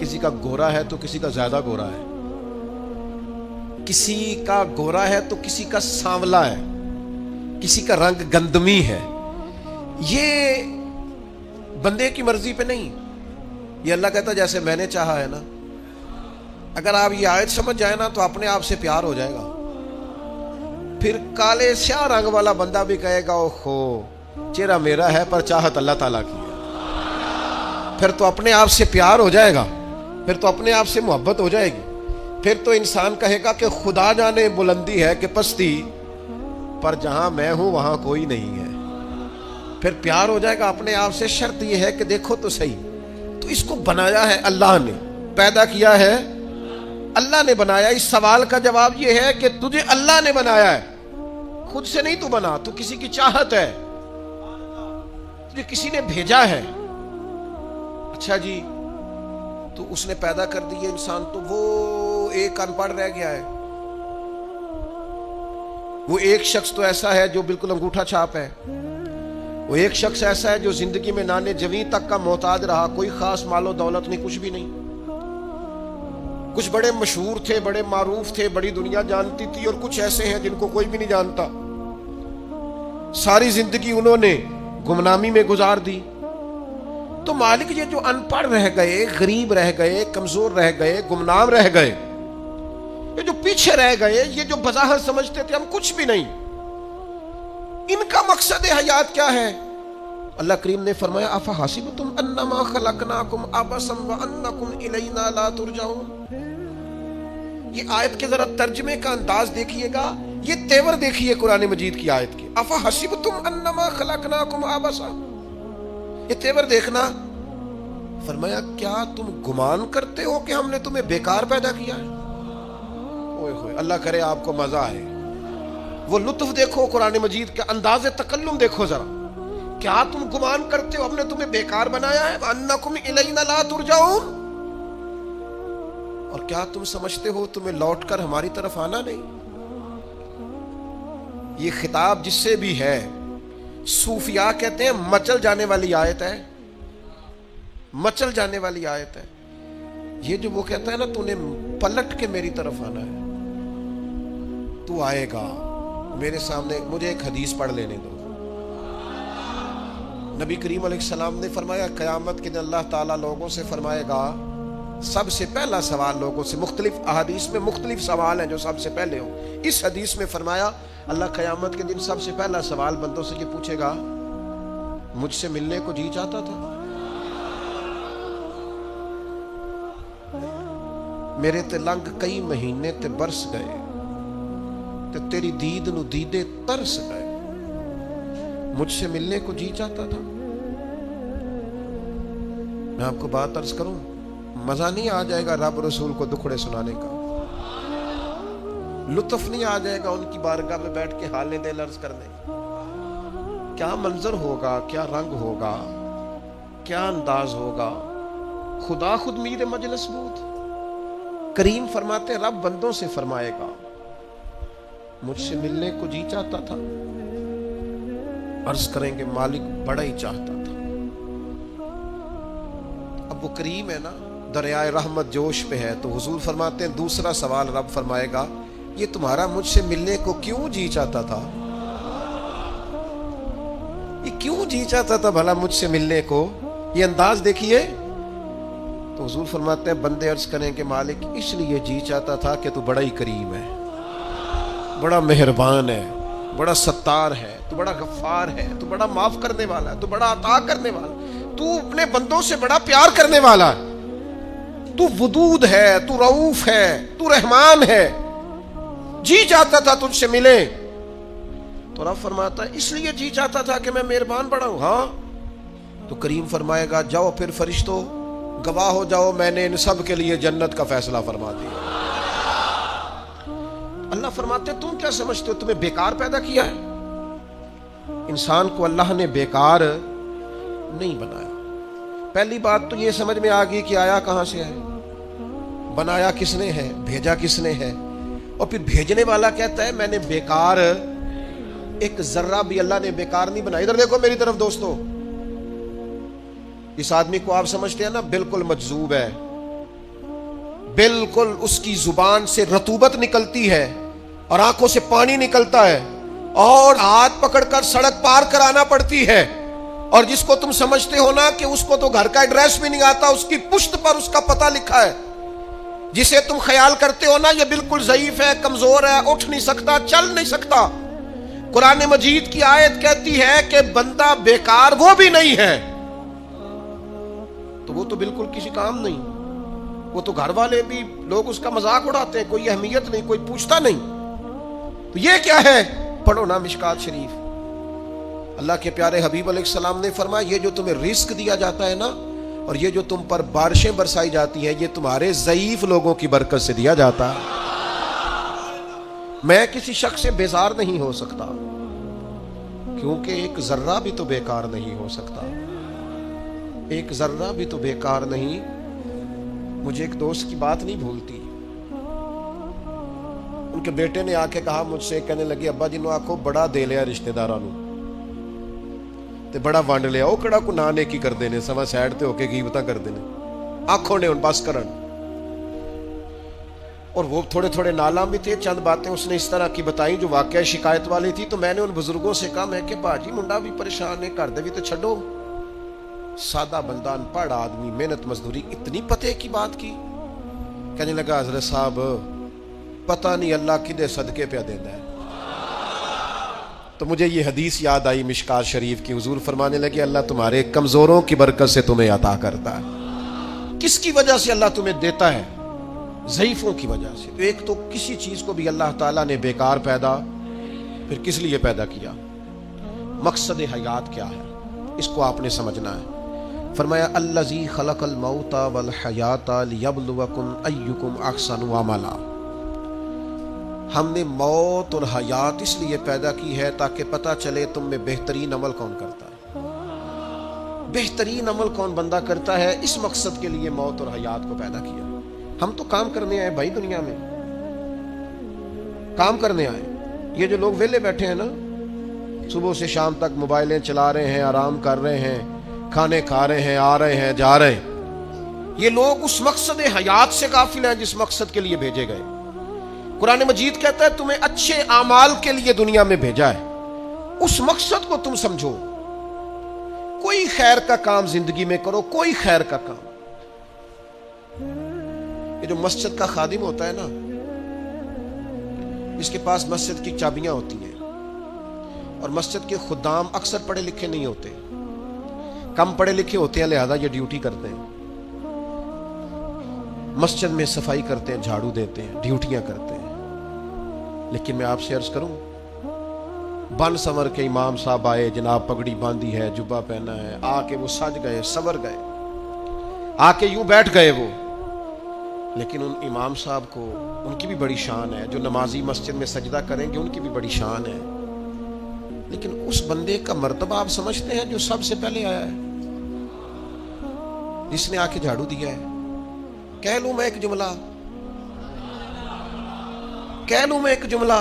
کسی کا گورا ہے تو کسی کا زیادہ گورا ہے، کسی کا گورا ہے تو کسی کا سانولا ہے، کسی کا رنگ گندمی ہے. یہ بندے کی مرضی پہ نہیں، یہ اللہ کہتا ہے جیسے میں نے چاہا ہے نا. اگر آپ یہ آیت سمجھ جائیں نا تو اپنے آپ سے پیار ہو جائے گا. پھر کالے سیاہ رنگ والا بندہ بھی کہے گا اوہو چہرہ میرا ہے پر چاہت اللہ تعالیٰ کی ہے. پھر تو اپنے آپ سے پیار ہو جائے گا، پھر تو اپنے آپ سے محبت ہو جائے گی. پھر تو انسان کہے گا کہ خدا جانے بلندی ہے کہ پستی، پر جہاں میں ہوں وہاں کوئی نہیں ہے. پھر پیار ہو جائے گا اپنے آپ سے. شرط یہ ہے کہ دیکھو تو صحیح، تو اس کو بنایا ہے اللہ نے، پیدا کیا ہے اللہ نے بنایا. اس سوال کا جواب یہ ہے کہ تجھے اللہ نے بنایا ہے، خود سے نہیں تو بنا، تو کسی کی چاہت ہے، تجھے کسی نے بھیجا ہے. اچھا جی، تو اس نے پیدا کر دیے انسان، تو وہ ایک ان پڑھ رہ گیا ہے. وہ ایک شخص تو ایسا ہے جو بالکل انگوٹھا چھاپ ہے. وہ ایک شخص ایسا ہے جو زندگی میں نانے جویں تک کا محتاج رہا، کوئی خاص مال و دولت نہیں، کچھ بھی نہیں. کچھ بڑے مشہور تھے، بڑے معروف تھے، بڑی دنیا جانتی تھی، اور کچھ ایسے ہیں جن کو کوئی بھی نہیں جانتا. ساری زندگی انہوں نے گمنامی میں گزار دی. تو مالک یہ جو ان پڑھ رہ گئے، غریب رہ گئے، کمزور رہ گئے، گمنام رہ گئے، یہ جو پیچھے رہ گئے، یہ جو بظاہر سمجھتے تھے ہم کچھ بھی نہیں، ان کا مقصد حیات کیا ہے؟ اللہ کریم نے فرمایا افحسبتم انما خلقناکم عبثا وانکم الینا لا ترجعون. یہ آیت کے ذرا ترجمے کا انداز دیکھیے گا، یہ تیور دیکھیے قرآن مجید کی آیت کے. افحسبتم انما خلقناکم عبثا، یہ تیور دیکھنا. فرمایا کیا تم گمان کرتے ہو کہ ہم نے تمہیں بیکار پیدا کیا ہے؟ اوئے ہوئے، اللہ کرے آپ کو مزہ آئے. وہ لطف دیکھو قرآن مجید کا انداز تکلم دیکھو ذرا. کیا تم گمان کرتے ہو ہم نے تمہیں بیکار بنایا ہے؟ وَأَنَّكُمْ إِلَيْنَا لَا تُرْجَعُونَ، اور کیا تم سمجھتے ہو تمہیں لوٹ کر ہماری طرف آنا نہیں؟ یہ خطاب جس سے بھی ہے، صوفیاء کہتے ہیں مچل جانے والی آیت ہے، مچل جانے والی آیت ہے. یہ جو وہ کہتا ہے نا تو نے پلٹ کے میری طرف آنا ہے، تو آئے گا میرے سامنے. مجھے ایک حدیث پڑھ لینے دو. نبی کریم علیہ السلام نے فرمایا قیامت کے دن اللہ تعالیٰ لوگوں سے فرمائے گا، سب سے پہلا سوال لوگوں سے، مختلف احادیث میں مختلف سوال ہیں جو سب سے پہلے ہوں. اس حدیث میں فرمایا اللہ قیامت کے دن سب سے پہلا سوال بندوں سے یہ پوچھے گا مجھ سے ملنے کو جی چاہتا تھا؟ میرے تے لنگ کئی مہینے تے برس گئے تے تیری دید نو دیدے ترس گئے، مجھ سے ملنے کو جی چاہتا تھا؟ میں آپ کو بات عرض کروں، مزہ نہیں آ جائے گا رب رسول کو دکھڑے سنانے کا، لطف نہیں آ جائے گا ان کی بارگاہ میں بیٹھ کے حال دل عرض کرنے. کیا منظر ہوگا، کیا رنگ ہوگا، کیا انداز ہوگا. خدا خود میر مجلس بود. کریم فرماتے رب بندوں سے فرمائے گا مجھ سے ملنے کو جی چاہتا تھا؟ عرض کریں گے مالک بڑا ہی چاہتا تھا. اب وہ کریم ہے نا، دریائے رحمت جوش پہ ہے، تو حضور فرماتے ہیں دوسرا سوال رب فرمائے گا یہ تمہارا مجھ سے ملنے کو کیوں جی چاہتا تھا؟ یہ کیوں جی چاہتا تھا بھلا مجھ سے ملنے کو؟ یہ انداز دیکھیے. تو حضور فرماتے ہیں بندے عرض کریں کہ مالک اس لیے جی چاہتا تھا کہ تو بڑا ہی کریم ہے، بڑا مہربان ہے، بڑا ستار ہے، تو بڑا غفار ہے، تو بڑا معاف کرنے والا ہے، تو بڑا عطا کرنے والا ہے، تو اپنے بندوں سے بڑا پیار کرنے والا ہے، تو ودود ہے، تو رؤوف ہے، تو رحمان ہے. جی چاہتا تھا تجھ سے ملے. تو رب فرماتا ہے اس لیے جی چاہتا تھا کہ میں مہربان بڑا ہوں. ہاں. تو کریم فرمائے گا جاؤ پھر فرشتوں گواہ ہو جاؤ میں نے ان سب کے لیے جنت کا فیصلہ فرما دیا. اللہ فرماتے تم کیا سمجھتے ہو تمہیں بیکار پیدا کیا ہے؟ انسان کو اللہ نے بیکار نہیں بنایا. پہلی بات تو یہ سمجھ میں آ گئی کہ آیا کہاں سے ہے، بنایا کس نے ہے، بھیجا کس نے ہے. اور پھر بھیجنے والا کہتا ہے میں نے بیکار، ایک ذرہ بھی اللہ نے بیکار نہیں بنایا. ادھر دیکھو میری طرف دوستو، اس آدمی کو آپ سمجھتے ہیں نا بالکل مجذوب ہے، بالکل اس کی زبان سے رطوبت نکلتی ہے اور آنکھوں سے پانی نکلتا ہے اور ہاتھ پکڑ کر سڑک پار کرانا پڑتی ہے، اور جس کو تم سمجھتے ہو نا کہ اس کو تو گھر کا ایڈریس بھی نہیں آتا، اس کی پشت پر اس کا پتہ لکھا ہے، جسے تم خیال کرتے ہو نا یہ بالکل ضعیف ہے، کمزور ہے، اٹھ نہیں سکتا، چل نہیں سکتا، قرآن مجید کی آیت کہتی ہے کہ بندہ بیکار وہ بھی نہیں ہے، تو وہ تو بالکل کسی کام نہیں، وہ تو گھر والے بھی لوگ اس کا مذاق اڑاتے ہیں، کوئی اہمیت نہیں، کوئی پوچھتا نہیں۔ تو یہ کیا ہے؟ پڑھو نا مشکات شریف۔ اللہ کے پیارے حبیب علیہ السلام نے فرمایا یہ جو تمہیں رزق دیا جاتا ہے نا، اور یہ جو تم پر بارشیں برسائی جاتی ہیں، یہ تمہارے ضعیف لوگوں کی برکت سے دیا جاتا ہے۔ میں کسی شخص سے بیزار نہیں ہو سکتا، کیونکہ ایک ذرہ بھی تو بیکار نہیں ہو سکتا، ایک ذرہ بھی تو بیکار نہیں۔ مجھے ایک دوست کی بات نہیں بھولتی، ان کے بیٹے نے آ کے کہا مجھ سے، کہنے لگے ابا جی نو آکھو بڑا دے لیا رشتہ داراں نو تے بڑا ونڈ لیا، او کڑا کو نہ نیکی کردے نے، سوا سائڈ تے ہو کے غیبتاں کردے نے، آنکھوں نے ان بس کرن۔ اور وہ تھوڑے تھوڑے نالاں بھی تھے، چند باتیں اس نے اس طرح کی بتائیں جو واقعہ شکایت والی تھی۔ تو میں نے ان بزرگوں سے کہا، میں کہ باجی منڈا بھی پریشان ہے، گھر دے بھی تو چھڈو، سادہ بندہ ان پڑھ آدمی محنت مزدوری، اتنی پتے کی بات کی؟ کہنے لگا حضرت صاحب پتہ نہیں اللہ کدے صدقے پہ دینا ہے۔ تو مجھے یہ حدیث یاد آئی مشکات شریف کی، حضور فرمانے لگے اللہ تمہارے کمزوروں کی برکت سے تمہیں عطا کرتا ہے۔ کس کی وجہ سے اللہ تمہیں دیتا ہے؟ ضعیفوں کی وجہ سے۔ تو ایک تو کسی چیز کو بھی اللہ تعالیٰ نے بیکار پیدا پھر کس لیے پیدا کیا؟ مقصد حیات کیا ہے اس کو آپ نے سمجھنا ہے۔ فرمایا الذی خلق الموت والحیات لیبلوکم ایکم احسن عملا، ہم نے موت اور حیات اس لیے پیدا کی ہے تاکہ پتہ چلے تم میں بہترین عمل کون کرتا ہے، بہترین عمل کون بندہ کرتا ہے۔ اس مقصد کے لیے موت اور حیات کو پیدا کیا۔ ہم تو کام کرنے آئے بھائی، دنیا میں کام کرنے آئے۔ یہ جو لوگ ویلے بیٹھے ہیں نا، صبح سے شام تک موبائلیں چلا رہے ہیں، آرام کر رہے ہیں، کھانے کھا رہے ہیں، آ رہے ہیں، جا رہے ہیں، یہ لوگ اس مقصد حیات سے غافل ہیں جس مقصد کے لیے بھیجے گئے۔ قرآن مجید کہتا ہے تمہیں اچھے اعمال کے لیے دنیا میں بھیجا ہے، اس مقصد کو تم سمجھو۔ کوئی خیر کا کام زندگی میں کرو، کوئی خیر کا کام۔ یہ جو مسجد کا خادم ہوتا ہے نا، اس کے پاس مسجد کی چابیاں ہوتی ہیں، اور مسجد کے خدام اکثر پڑھے لکھے نہیں ہوتے، کم پڑھے لکھے ہوتے ہیں، لہذا یہ ڈیوٹی کرتے ہیں، مسجد میں صفائی کرتے ہیں، جھاڑو دیتے ہیں، ڈیوٹیاں کرتے ہیں۔ لیکن میں آپ سے عرض کروں، بن سنور کے امام صاحب آئے، جناب پگڑی باندھی ہے، جبہ پہنا ہے، آ کے وہ سج گئے، سور گئے، آ کے یوں بیٹھ گئے وہ، لیکن ان امام صاحب کو ان کی بھی بڑی شان ہے، جو نمازی مسجد میں سجدہ کریں گے ان کی بھی بڑی شان ہے، لیکن اس بندے کا مرتبہ آپ سمجھتے ہیں جو سب سے پہلے آیا ہے، جس نے آ کے جھاڑو دیا ہے؟ کہہ لوں میں ایک جملہ، کہہ لوں میں ایک جملہ،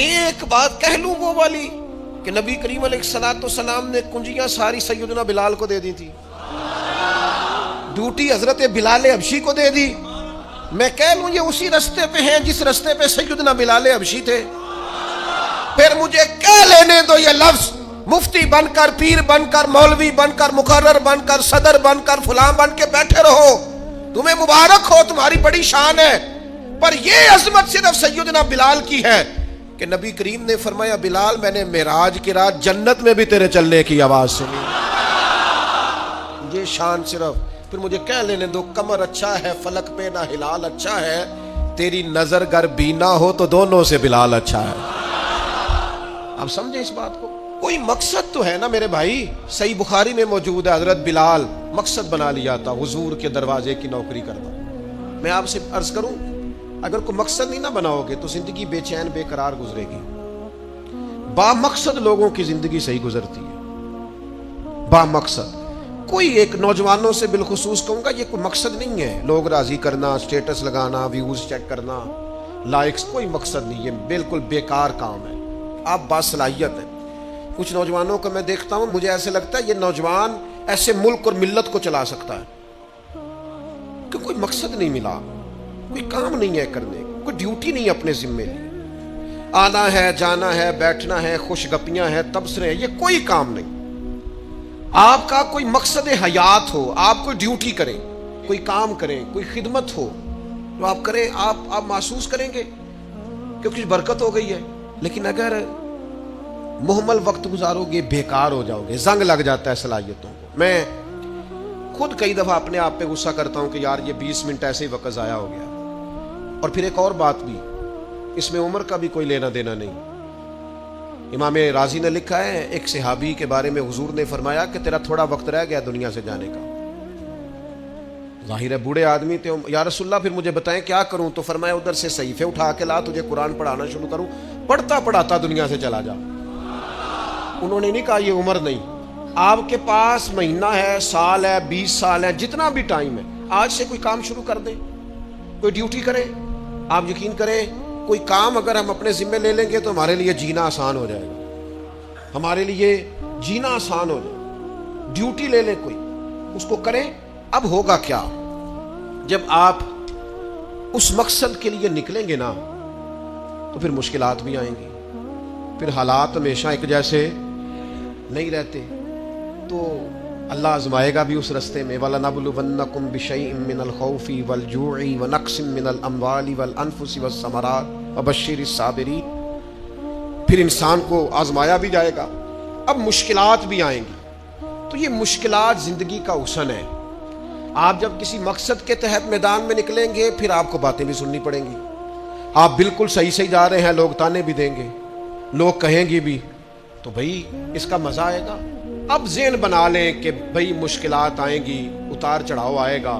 ایک بات کہہ لوں وہ والی کہ نبی کریم علیہ السلام نے کنجیاں ساری سیدنا بلال کو دے دی تھی، ڈیوٹی حضرت بلال حبشی کو دے دی۔ میں کہہ لوں یہ اسی رستے پہ ہیں جس رستے پہ سیدنا بلال حبشی تھے، پھر مجھے کہہ لینے دو یہ لفظ، مفتی بن کر، پیر بن کر، مولوی بن کر، مقرر بن کر، صدر بن کر، فلاں بن کے بیٹھے رہو، تمہیں مبارک ہو، تمہاری بڑی شان ہے، پر یہ عظمت صرف سیدنا بلال کی ہے کہ نبی کریم نے فرمایا بلال میں نے معراج کی رات جنت میں بھی تیرے چلنے کی آواز سنی، یہ شان صرف۔ پھر مجھے کہہ لینے دو کمر اچھا ہے، فلک پہ نہ ہلال اچھا ہے، تیری نظر گر بینا ہو تو دونوں سے بلال اچھا ہے۔ آپ سمجھیں اس بات کو؟ کوئی مقصد تو ہے نا میرے بھائی۔ صحیح بخاری میں موجود ہے حضرت بلال مقصد بنا لیا تھا حضور کے دروازے کی نوکری کرنا۔ میں آپ سے عرض کروں اگر کوئی مقصد نہیں نہ بناؤ گے تو زندگی بے چین بے قرار گزرے گی۔ با مقصد لوگوں کی زندگی صحیح گزرتی ہے، با مقصد۔ کوئی ایک نوجوانوں سے بالخصوص کہوں گا یہ کوئی مقصد نہیں ہے، لوگ راضی کرنا، سٹیٹس لگانا، ویوز چیک کرنا، لائکس، کوئی مقصد نہیں، یہ بالکل بیکار کام ہے۔ آپ باصلاحیت ہیں۔ کچھ نوجوانوں کو میں دیکھتا ہوں، مجھے ایسے لگتا ہے یہ نوجوان ایسے ملک اور ملت کو چلا سکتا ہے، کہ کوئی مقصد نہیں ملا, کوئی کام نہیں ہے کرنے, کوئی ڈیوٹی نہیں اپنے ذمے لی, آنا ہے جانا ہے بیٹھنا ہے خوش گپیاں ہیں تبصرے ہیں, یہ کوئی کام نہیں. آپ کا کوئی مقصد حیات ہو, آپ کوئی ڈیوٹی کریں, کوئی کام کریں, کوئی خدمت ہو تو آپ کریں, آپ محسوس کریں گے کہ کچھ برکت ہو گئی ہے. لیکن اگر محمل وقت گزارو گے بیکار ہو جاؤ گے, زنگ لگ جاتا ہے صلاحیتوں کو. میں خود کئی دفعہ اپنے آپ پہ غصہ کرتا ہوں کہ یار یہ 20 منٹ ایسے ہی وقت ضائع ہو گیا. اور پھر ایک اور بات بھی, اس میں عمر کا بھی کوئی لینا دینا نہیں. امام رازی نے لکھا ہے ایک صحابی کے بارے میں حضور نے فرمایا کہ تیرا تھوڑا وقت رہ گیا دنیا سے جانے کا. ظاہر ہے بوڑھے آدمی تھے, یا رسول اللہ پھر مجھے بتائیں کیا کروں؟ تو فرمایا ادھر سے صحیفے اٹھا کے لا, تجھے قرآن پڑھانا شروع کروں, پڑھتا پڑھاتا دنیا سے چلا جا. انہوں نے نہیں کہا یہ عمر نہیں, آپ کے پاس مہینہ ہے, سال ہے, 20 سال ہے, جتنا بھی ٹائم ہے, آج سے کوئی کام شروع کر دیں, کوئی ڈیوٹی کریں. آپ یقین کریں کوئی کام اگر ہم اپنے ذمے لے لیں گے تو ہمارے لیے جینا آسان ہو جائے گا, ہمارے لیے جینا آسان ہو جائے گا. ڈیوٹی لے لیں کوئی, اس کو کریں. اب ہوگا کیا جب آپ اس مقصد کے لیے نکلیں گے نا, تو پھر مشکلات بھی آئیں گی, پھر حالات ہمیشہ ایک جیسے نہیں رہتے, تو اللہ آزمائے گا بھی اس رستے میں. وَلَنَبْلُوَنَّكُمْ بِشَيْءٍ مِّنَ الْخَوْفِ وَالْجُوعِ وَنَقْصٍ مِّنَ الْأَمْوَالِ وَالْأَنفُسِ وَالثَّمَرَاتِ وَبَشِّرِ الصَّابِرِينَ. پھر انسان کو آزمایا بھی جائے گا, اب مشکلات بھی آئیں گی. تو یہ مشکلات زندگی کا حسن ہے. آپ جب کسی مقصد کے تحت میدان میں نکلیں گے پھر آپ کو باتیں بھی سننی پڑیں گی. آپ بالکل صحیح جا رہے ہیں, لوگ تانے بھی دیں گے, لوگ کہیں گے بھی, تو بھائی اس کا مزہ آئے گا. اب ذہن بنا لیں کہ بھئی مشکلات آئیں گی, اتار چڑھاؤ آئے گا,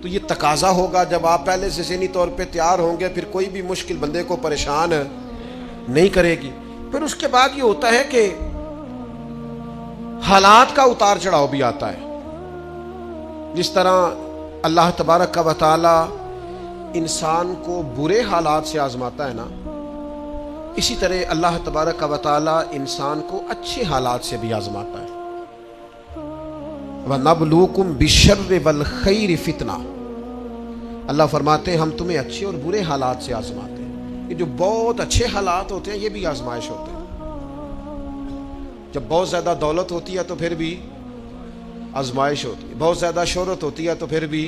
تو یہ تقاضا ہوگا جب آپ پہلے سے ذہنی طور پہ تیار ہوں گے, پھر کوئی بھی مشکل بندے کو پریشان نہیں کرے گی. پھر اس کے بعد یہ ہوتا ہے کہ حالات کا اتار چڑھاؤ بھی آتا ہے. جس طرح اللہ تبارک و تعالی انسان کو برے حالات سے آزماتا ہے نا, اسی طرح اللہ تبارک و تعالی انسان کو اچھے حالات سے بھی آزماتا ہے. وَنَبْلُوكُمْ بِالشَّرِّ وَالْخَيْرِ فِتْنَةً. اللہ فرماتے ہیں ہم تمہیں اچھے اور برے حالات سے آزماتے ہیں. یہ جو بہت اچھے حالات ہوتے ہیں یہ بھی آزمائش ہوتے ہیں. جب بہت زیادہ دولت ہوتی ہے تو پھر بھی آزمائش ہوتی ہے, بہت زیادہ شہرت ہوتی ہے تو پھر بھی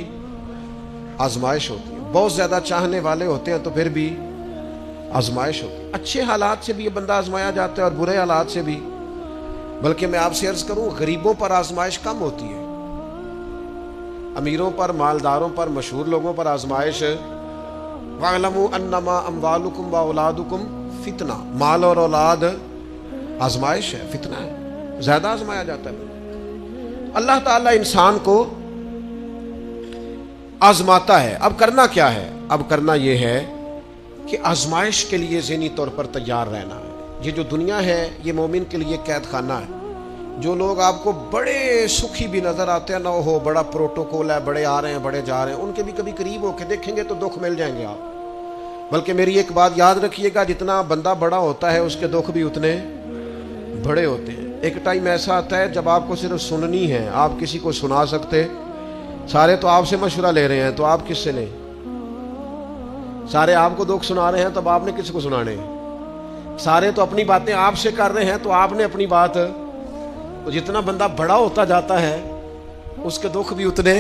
آزمائش ہوتی ہے, بہت زیادہ چاہنے والے ہوتے ہیں تو پھر بھی آزمائش ہوتی ہے. اچھے حالات سے بھی یہ بندہ آزمایا جاتا ہے اور برے حالات سے بھی. بلکہ میں آپ سے عرض کروں غریبوں پر آزمائش کم ہوتی ہے, امیروں پر, مالداروں پر, مشہور لوگوں پر آزمائش. وَاعْلَمُوا أَنَّمَا أَمْوَالُكُمْ وَأَوْلَادُكُمْ فِتْنَةٌ. مال اور اولاد آزمائش ہے, فتنہ ہے, زیادہ آزمایا جاتا ہے. اللہ تعالیٰ انسان کو آزماتا ہے. اب کرنا کیا ہے؟ اب کرنا یہ ہے کہ آزمائش کے لیے ذہنی طور پر تیار رہنا ہے. یہ جو دنیا ہے یہ مومن کے لیے قید خانہ ہے. جو لوگ آپ کو بڑے سکھی بھی نظر آتے ہیں نہ ہو, بڑا پروٹوکول ہے, بڑے آ رہے ہیں بڑے جا رہے ہیں, ان کے بھی کبھی قریب ہو کے دیکھیں گے تو دکھ مل جائیں گے آپ. بلکہ میری ایک بات یاد رکھیے گا, جتنا بندہ بڑا ہوتا ہے اس کے دکھ بھی اتنے بڑے ہوتے ہیں. ایک ٹائم ایسا آتا ہے جب آپ کو صرف سننی ہے, آپ کسی کو سنا سکتے. سارے تو آپ سے مشورہ لے رہے ہیں تو آپ کس سے لیں؟ سارے آپ کو دکھ سنا رہے ہیں تب آپ نے کس کو سنانے؟ سارے تو اپنی باتیں آپ سے کر رہے ہیں تو آپ نے اپنی بات. تو جتنا بندہ بڑا ہوتا جاتا ہے اس کے دکھ بھی اتنے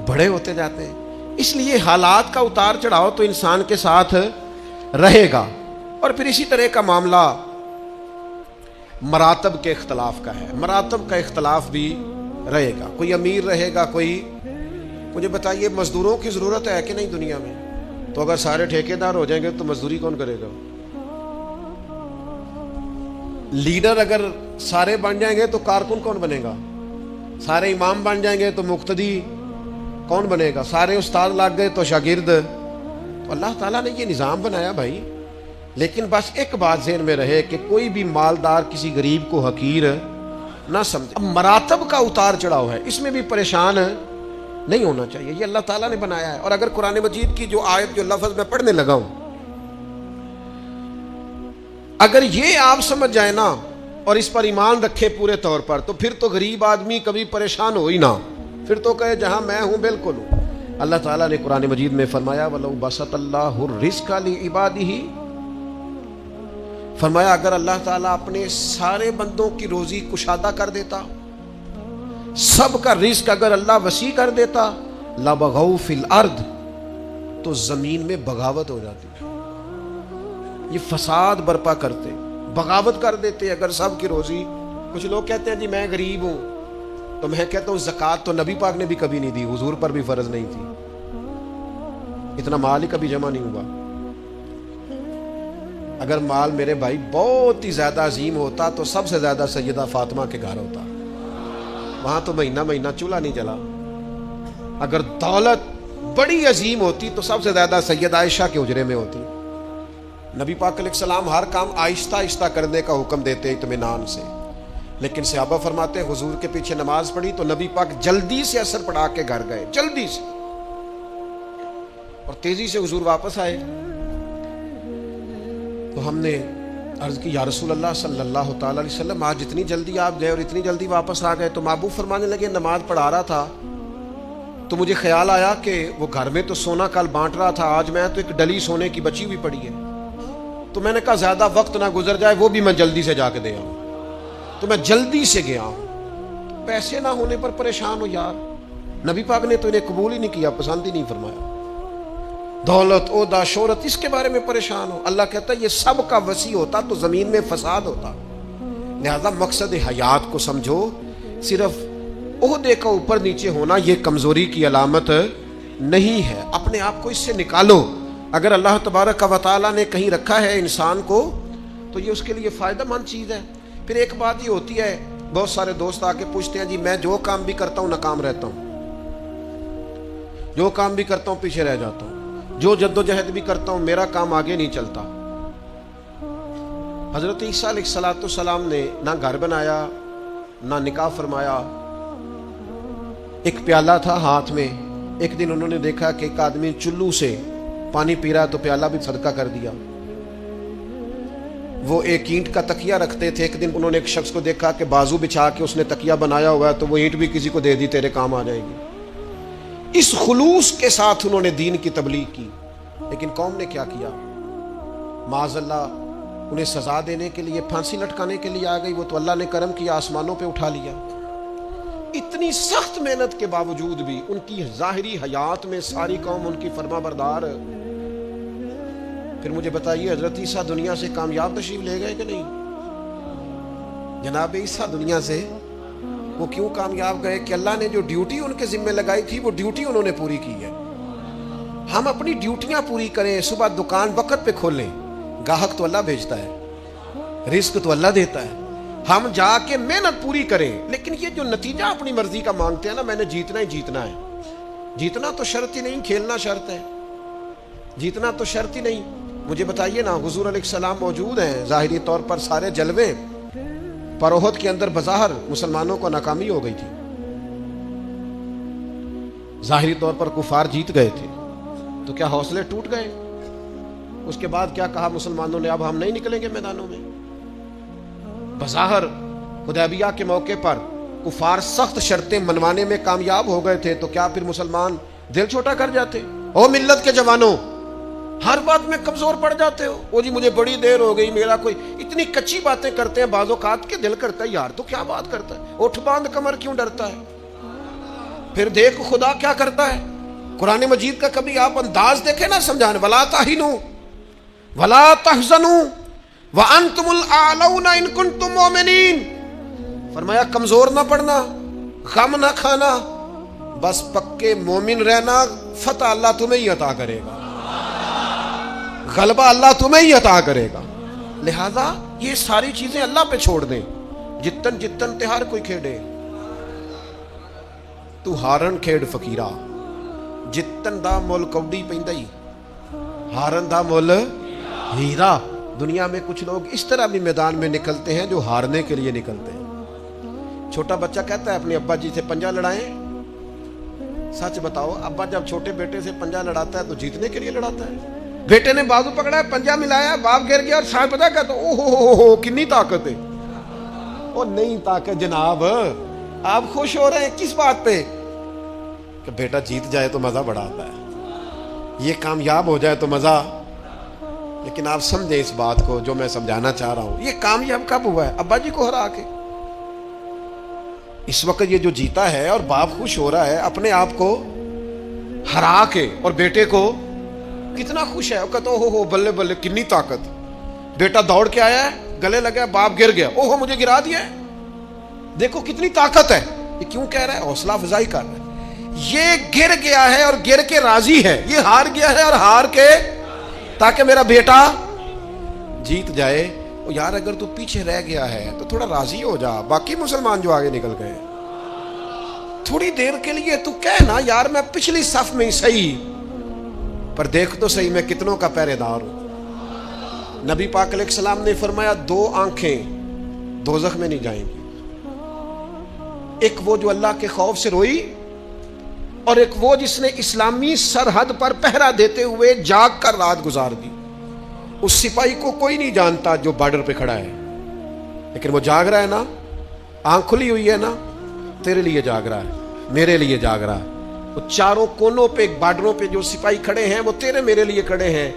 بڑے ہوتے جاتے ہیں. اس لیے حالات کا اتار چڑھاؤ تو انسان کے ساتھ رہے گا. اور پھر اسی طرح کا معاملہ مراتب کے اختلاف کا ہے. مراتب کا اختلاف بھی رہے گا. کوئی امیر رہے گا, کوئی. مجھے بتائیے مزدوروں کی ضرورت ہے کہ نہیں دنیا میں؟ تو اگر سارے ٹھیکیدار ہو جائیں گے تو مزدوری کون کرے گا؟ لیڈر اگر سارے بن جائیں گے تو کارکن کون بنے گا؟ سارے امام بن جائیں گے تو مقتدی کون بنے گا؟ سارے استاد لگ گئے تو شاگرد. تو اللہ تعالیٰ نے یہ نظام بنایا بھائی. لیکن بس ایک بات ذہن میں رہے کہ کوئی بھی مالدار کسی غریب کو حقیر نہ سمجھے. اب مراتب کا اتار چڑھاؤ ہے, اس میں بھی پریشان نہیں ہونا چاہیے. یہ اللہ تعالیٰ نے بنایا ہے. اور اگر قرآن مجید کی جو آیت جو لفظ میں پڑھنے لگا ہوں, اگر یہ آپ سمجھ جائیں نا اور اس پر ایمان رکھے پورے طور پر, تو پھر تو غریب آدمی کبھی پریشان ہو ہی نہ. پھر تو کہے جہاں میں ہوں بالکل ہوں. اللہ تعالیٰ نے قرآن مجید میں فرمایا وَلَوْ بَسَطَ اللَّهُ الرِّزْقَ لِعِبَادِهِ، فرمایا اگر اللہ تعالیٰ اپنے سارے بندوں کی روزی کشادہ کر دیتا، سب کا رزق اگر اللہ وسیع کر دیتا، لَبَغَوْا فِي الْأَرْضِ، تو زمین میں بغاوت ہو جاتی، یہ فساد برپا کرتے، بغاوت کر دیتے اگر سب کی روزی۔ کچھ لوگ کہتے ہیں جی میں غریب ہوں، تو میں کہتا ہوں زکوٰۃ تو نبی پاک نے بھی کبھی نہیں دی، حضور پر بھی فرض نہیں تھی، اتنا مال ہی کبھی جمع نہیں ہوا۔ اگر مال میرے بھائی بہت ہی زیادہ عظیم ہوتا تو سب سے زیادہ سیدہ فاطمہ کے گھر ہوتا، وہاں تو مہینہ مہینہ چولہا نہیں جلا۔ اگر دولت بڑی عظیم ہوتی تو سب سے زیادہ سیدہ عائشہ کے حجرے میں ہوتی۔ نبی پاک علیہ السلام ہر کام آہستہ آہستہ کرنے کا حکم دیتے اطمینان سے، لیکن صحابہ فرماتے ہیں حضور کے پیچھے نماز پڑھی تو نبی پاک جلدی سے اثر پڑھا کے گھر گئے، جلدی سے، اور تیزی سے حضور واپس آئے۔ تو ہم نے عرض کی یا رسول اللہ صلی اللہ تعالی علیہ وسلم آج اتنی جلدی آپ گئے اور اتنی جلدی واپس آ گئے؟ تو محبوب فرمانے لگے نماز پڑھا رہا تھا تو مجھے خیال آیا کہ وہ گھر میں تو سونا کل بانٹ رہا تھا، آج میں تو ایک ڈلی سونے کی بچی ہوئی پڑی ہے، تو میں نے کہا زیادہ وقت نہ گزر جائے، وہ بھی میں جلدی سے جا کے دے آؤں، تو میں جلدی سے گیا ہوں۔ پیسے نہ ہونے پر پریشان ہو یار، نبی پاک نے تو انہیں قبول ہی نہیں کیا، پسند ہی نہیں فرمایا۔ دولت، عہدہ، شہرت، اس کے بارے میں پریشان ہو، اللہ کہتا ہے یہ سب کا وسیع ہوتا تو زمین میں فساد ہوتا۔ لہذا مقصد حیات کو سمجھو، صرف عہدے کا اوپر نیچے ہونا یہ کمزوری کی علامت نہیں ہے، اپنے آپ کو اس سے نکالو۔ اگر اللہ تبارک و تعالیٰ نے کہیں رکھا ہے انسان کو تو یہ اس کے لیے فائدہ مند چیز ہے۔ پھر ایک بات یہ ہوتی ہے، بہت سارے دوست آ کے پوچھتے ہیں جی میں جو کام بھی کرتا ہوں ناکام رہتا ہوں، جو کام بھی کرتا ہوں پیچھے رہ جاتا ہوں، جو جد و جہد بھی کرتا ہوں میرا کام آگے نہیں چلتا۔ حضرت عیسیٰ علیہ السلام نے نہ گھر بنایا، نہ نکاح فرمایا، ایک پیالہ تھا ہاتھ میں، ایک دن انہوں نے دیکھا کہ ایک آدمی چلو سے پانی پی رہا تو پیالہ بھی صدقہ کر دیا۔ وہ ایک اینٹ کا تکیہ رکھتے تھے، ایک دن انہوں نے ایک شخص کو دیکھا کہ بازو بچھا کے اس نے تکیہ بنایا ہوا ہے تو وہ اینٹ بھی کسی کو دے دی، تیرے کام آ جائے گی۔ اس خلوص کے ساتھ انہوں نے دین کی تبلیغ کی، لیکن قوم نے کیا کیا؟ معاذ اللہ انہیں سزا دینے کے لیے، پھانسی لٹکانے کے لیے آ گئی، وہ تو اللہ نے کرم کیا آسمانوں پہ اٹھا لیا۔ اتنی سخت محنت کے باوجود بھی ان کی ظاہری حیات میں ساری قوم ان کی فرما بردار۔ پھر مجھے بتائیے حضرت عیسیٰ دنیا سے کامیاب تشریف لے گئے کہ نہیں؟ جناب عیسیٰ دنیا سے وہ کیوں کامیاب گئے کہ اللہ نے جو ڈیوٹی ان کے ذمہ لگائی تھی وہ ڈیوٹی انہوں نے پوری کی ہے۔ ہم اپنی ڈیوٹیاں پوری کریں، صبح دکان وقت پہ کھولیں، گاہک تو اللہ بھیجتا ہے، رزق تو اللہ دیتا ہے، ہم جا کے محنت پوری کریں۔ لیکن یہ جو نتیجہ اپنی مرضی کا مانگتے ہیں نا، میں نے جیتنا ہی جیتنا ہے، جیتنا تو شرط ہی نہیں، کھیلنا شرط ہے، جیتنا تو شرط ہی نہیں۔ مجھے بتائیے نا، حضور علیہ السلام موجود ہیں، ظاہری طور پر سارے جلوے، پر احد کے اندر بظاہر مسلمانوں کو ناکامی ہو گئی تھی، ظاہری طور پر کفار جیت گئے تھے، تو کیا حوصلے ٹوٹ گئے؟ اس کے بعد کیا کہا مسلمانوں نے؟ اب ہم نہیں نکلیں گے میدانوں میں۔ بظاہر حدیبیہ کے موقع پر کفار سخت شرطیں منوانے میں کامیاب ہو گئے تھے، تو کیا پھر مسلمان دل چھوٹا کر جاتے؟ او ملت کے جوانوں، ہر بات میں کمزور پڑ جاتے ہو، وہ جی مجھے بڑی دیر ہو گئی، میرا کوئی اتنی کچی باتیں کرتے ہیں بعض اوقات کے دل کرتا ہے یار تو کیا بات کرتا ہے، اٹھ باندھ کمر کیوں ڈرتا ہے؟ پھر دیکھ خدا کیا کرتا ہے۔ قرآن مجید کا کبھی آپ انداز دیکھیں نا سمجھانے، وَلَا تَهِنُوا وَلَا تَحْزَنُوا وَأَنْتُمُ الْأَعْلَوْنَ إِن كُنتُم مُؤْمِنِينَ، فرمایا کمزور نہ پڑنا، غم نہ کھانا، بس پکے مومن رہنا، فتح اللہ تمہیں ہی عطا کرے گا، غلبہ اللہ تمہیں ہی عطا کرے گا۔ لہذا یہ ساری چیزیں اللہ پہ چھوڑ دیں۔ جتن جتن تہار کوئی کھیڑے، تو ہارن کھیڑ فقیرہ، جتن دا مول کوڈی پیندائی، ہارن دا مول ہیرا۔ دنیا میں کچھ لوگ اس طرح بھی میدان میں نکلتے ہیں جو ہارنے کے لیے نکلتے ہیں۔ چھوٹا بچہ کہتا ہے اپنے ابا جی سے پنجہ لڑائیں، سچ بتاؤ ابا جب چھوٹے بیٹے سے پنجہ لڑاتا ہے تو جیتنے کے لیے لڑاتا ہے؟ بیٹے نے بازو پکڑا ہے، پنجہ ملایا، باپ گر گیا اور صاحب پتہ کہتا ہے اوہ ہو کنی طاقت ہے۔ وہ نہیں طاقت جناب، آپ خوش ہو رہے ہیں کس بات پہ؟ کہ بیٹا جیت جائے تو مزہ بڑا آتا ہے، یہ کامیاب ہو جائے تو مزہ. لیکن آپ سمجھیں اس بات کو جو میں سمجھانا چاہ رہا ہوں. یہ کامیاب کب ہوا ہے؟ ابا جی کو ہرا کے. اس وقت یہ جو جیتا ہے اور باپ خوش ہو رہا ہے اپنے آپ کو ہرا کے، اور بیٹے کو کتنا خوش ہے. وہ کہتا ہو بلے بلے کنی طاقت. بیٹا دوڑ کے آیا ہے، گلے لگا، باپ گر گیا، اوہو مجھے گرا دیا ہے، دیکھو کتنی طاقت ہے. یہ کیوں کہہ رہا ہے؟ حوصلہ افزائی کر رہا ہے. یہ گر گیا ہے اور گر کے راضی ہے، یہ ہار گیا ہے اور ہار کے تاکہ میرا بیٹا جیت جائے. اور یار اگر تو پیچھے رہ گیا ہے تو تھوڑا راضی ہو جا. باقی مسلمان جو آگے نکل گئے تھوڑی دیر کے لیے تو کہنا یار میں پچھلی صف میں ہی صحیح، پر دیکھ تو صحیح میں کتنوں کا پہرے دار ہوں. نبی پاک علیہ السلام نے فرمایا 2 آنکھیں دوزخ میں نہیں جائیں گی. ایک وہ جو اللہ کے خوف سے روئی، اور ایک وہ جس نے اسلامی سرحد پر پہرا دیتے ہوئے جاگ کر رات گزار دی. اس سپاہی کو کوئی نہیں جانتا جو بارڈر پہ کھڑا ہے، لیکن وہ جاگ رہا ہے نا، آنکھ کھلی ہوئی ہے نا، تیرے لیے جاگ رہا ہے، میرے لیے جاگ رہا ہے. وہ چاروں کونوں پہ بارڈروں پہ جو سپاہی کھڑے ہیں وہ تیرے میرے لیے کھڑے ہیں.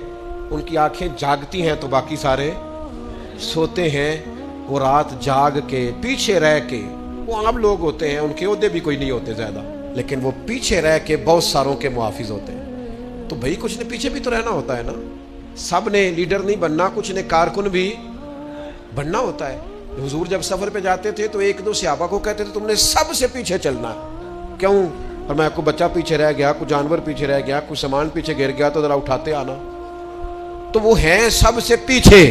ان کی آنکھیں جاگتی ہیں تو باقی سارے سوتے ہیں. وہ رات جاگ کے پیچھے رہ کے، وہ عام لوگ ہوتے ہیں، ان کے عہدے بھی کوئی نہیں ہوتے زیادہ، لیکن وہ پیچھے رہ کے بہت ساروں کے محافظ ہوتے ہیں. تو بھائی کچھ نے پیچھے بھی تو رہنا ہوتا ہے نا. سب نے لیڈر نہیں بننا، کچھ نے کارکن بھی بننا ہوتا ہے. حضور جب سفر پہ جاتے تھے تو 1-2 صحابہ کو کہتے تھے تم نے سب سے پیچھے چلنا ہے. کیوں؟ اور میں کوئی بچہ پیچھے رہ گیا، کوئی جانور پیچھے رہ گیا، کوئی سامان پیچھے گر گیا تو ذرا اٹھاتے آنا. تو وہ ہیں سب سے پیچھے،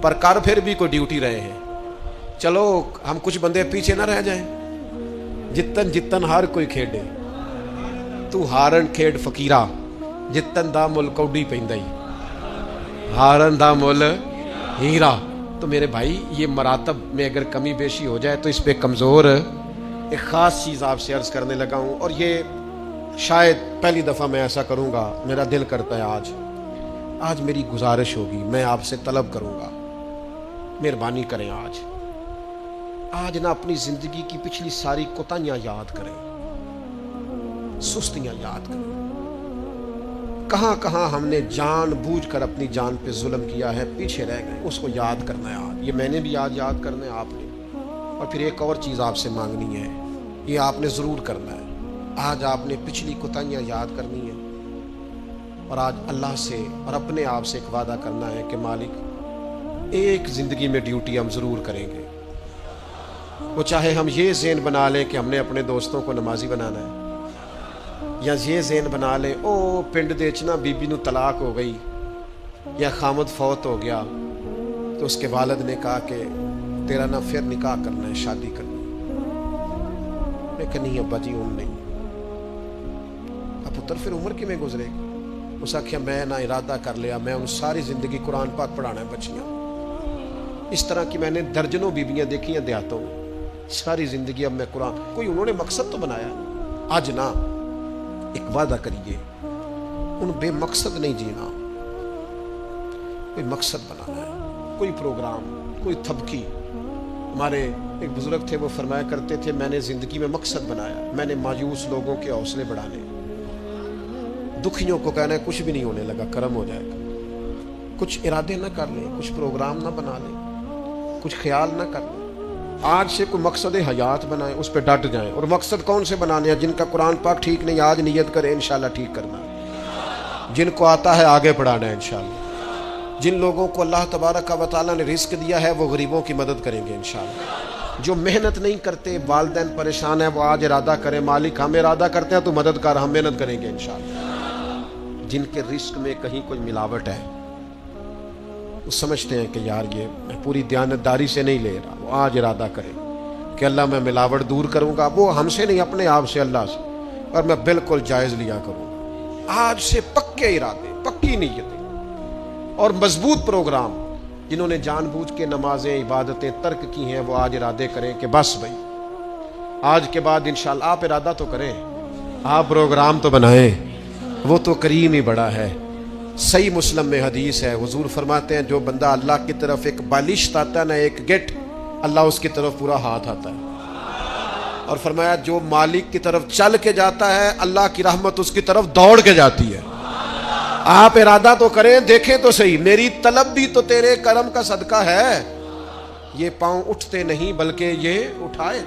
پر کر پھر بھی کوئی ڈیوٹی رہے ہیں. چلو ہم کچھ بندے پیچھے نہ رہ جائیں. جتن جتن ہر کوئی کھیڈے، تو ہارن کھیڈ فقیرہ، جتن دا مل کوڈی پیندائی، ہارن دا مل ہیرا. تو میرے بھائی یہ مراتب میں اگر کمی بیشی ہو جائے تو اس پہ کمزور. ایک خاص چیز آپ سے عرض کرنے لگا ہوں، اور یہ شاید پہلی دفعہ میں ایسا کروں گا. میرا دل کرتا ہے آج میری گزارش ہوگی، میں آپ سے طلب کروں گا مہربانی کریں. آج نہ اپنی زندگی کی پچھلی ساری کوتاہیاں یاد کریں، سستیاں یاد کریں. کہاں کہاں ہم نے جان بوجھ کر اپنی جان پہ ظلم کیا ہے، پیچھے رہ گئے، اس کو یاد کرنا ہے. آج یہ میں نے بھی آج یاد کرنا ہے، آپ نے. اور پھر ایک اور چیز آپ سے مانگنی ہے، یہ آپ نے ضرور کرنا ہے. آج آپ نے پچھلی کوتاہیاں یاد کرنی ہے، اور آج اللہ سے اور اپنے آپ سے ایک وعدہ کرنا ہے کہ مالک ایک زندگی میں ڈیوٹی ہم ضرور کریں گے. وہ چاہے ہم یہ ذہن بنا لیں کہ ہم نے اپنے دوستوں کو نمازی بنانا ہے، یا یہ ذہن بنا لیں او پنڈ دے چ نا بی بی نو طلاق ہو گئی یا خامد فوت ہو گیا تو اس کے والد نے کہا کہ تیرا نہ پھر نکاح کرنا ہے، شادی کرنی ہے. میں کہ نہیں ابا جی عمر نہیں. اب پتر پھر عمر کی میں گزرے گی؟ اس آخیا میں نہ ارادہ کر لیا میں ان ساری زندگی قرآن پاک پڑھانا ہے بچیاں. اس طرح کی میں نے درجنوں بیویاں دیکھی ہیں دیہاتوں میں. ساری زندگی اب میں قرآن، کوئی انہوں نے مقصد تو بنایا. آج نہ ایک وعدہ کریے، ان بے مقصد نہیں جینا، کوئی مقصد بنانا ہے، کوئی پروگرام، کوئی تھبکی. ہمارے ایک بزرگ تھے، وہ فرمایا کرتے تھے میں نے زندگی میں مقصد بنایا، میں نے مایوس لوگوں کے حوصلے بڑھانے، دکھیوں کو کہنا ہے کچھ بھی نہیں ہونے لگا، کرم ہو جائے گا. کچھ ارادے نہ کر لیں، کچھ پروگرام نہ بنا لیں، کچھ خیال نہ کر لیں. آج سے کوئی مقصد حیات بنائیں، اس پہ ڈٹ جائیں. اور مقصد کون سے بنانے ہیں؟ جن کا قرآن پاک ٹھیک نہیں آج نیت کریں انشاءاللہ ٹھیک کرنا. جن کو آتا ہے آگے پڑھانا ہے انشاءاللہ. جن لوگوں کو اللہ تبارک و تعالیٰ نے رزق دیا ہے وہ غریبوں کی مدد کریں گے انشاءاللہ. جو محنت نہیں کرتے، والدین پریشان ہیں، وہ آج ارادہ کریں مالک ہم ارادہ کرتے ہیں تو مدد کر، ہم محنت کریں گے انشاءاللہ. جن کے رزق میں کہیں کوئی ملاوٹ ہے، وہ سمجھتے ہیں کہ یار یہ میں پوری دیانتداری سے نہیں لے رہا، وہ آج ارادہ کریں کہ اللہ میں ملاوٹ دور کروں گا. وہ ہم سے نہیں، اپنے آپ سے، اللہ سے، اور میں بالکل جائز لیا کروں. آج سے پکے ارادے، پکی نیتیں اور مضبوط پروگرام. جنہوں نے جان بوجھ کے نمازیں عبادتیں ترک کی ہیں وہ آج ارادے کریں کہ بس بھائی آج کے بعد انشاءاللہ. آپ ارادہ تو کریں، آپ پروگرام تو بنائیں، وہ تو کریم ہی بڑا ہے. صحیح مسلم میں حدیث ہے، حضور فرماتے ہیں جو بندہ اللہ کی طرف ایک بالشت آتا ہے نا، ایک گٹ، اللہ اس کی طرف پورا ہاتھ آتا ہے. اور فرمایا جو مالک کی طرف چل کے جاتا ہے اللہ کی رحمت اس کی طرف دوڑ کے جاتی ہے. آپ ارادہ تو کریں, دیکھیں تو صحیح, میری طلب بھی تو تیرے کرم کا صدقہ ہے. یہ پاؤں اٹھتے نہیں بلکہ یہ اٹھائے.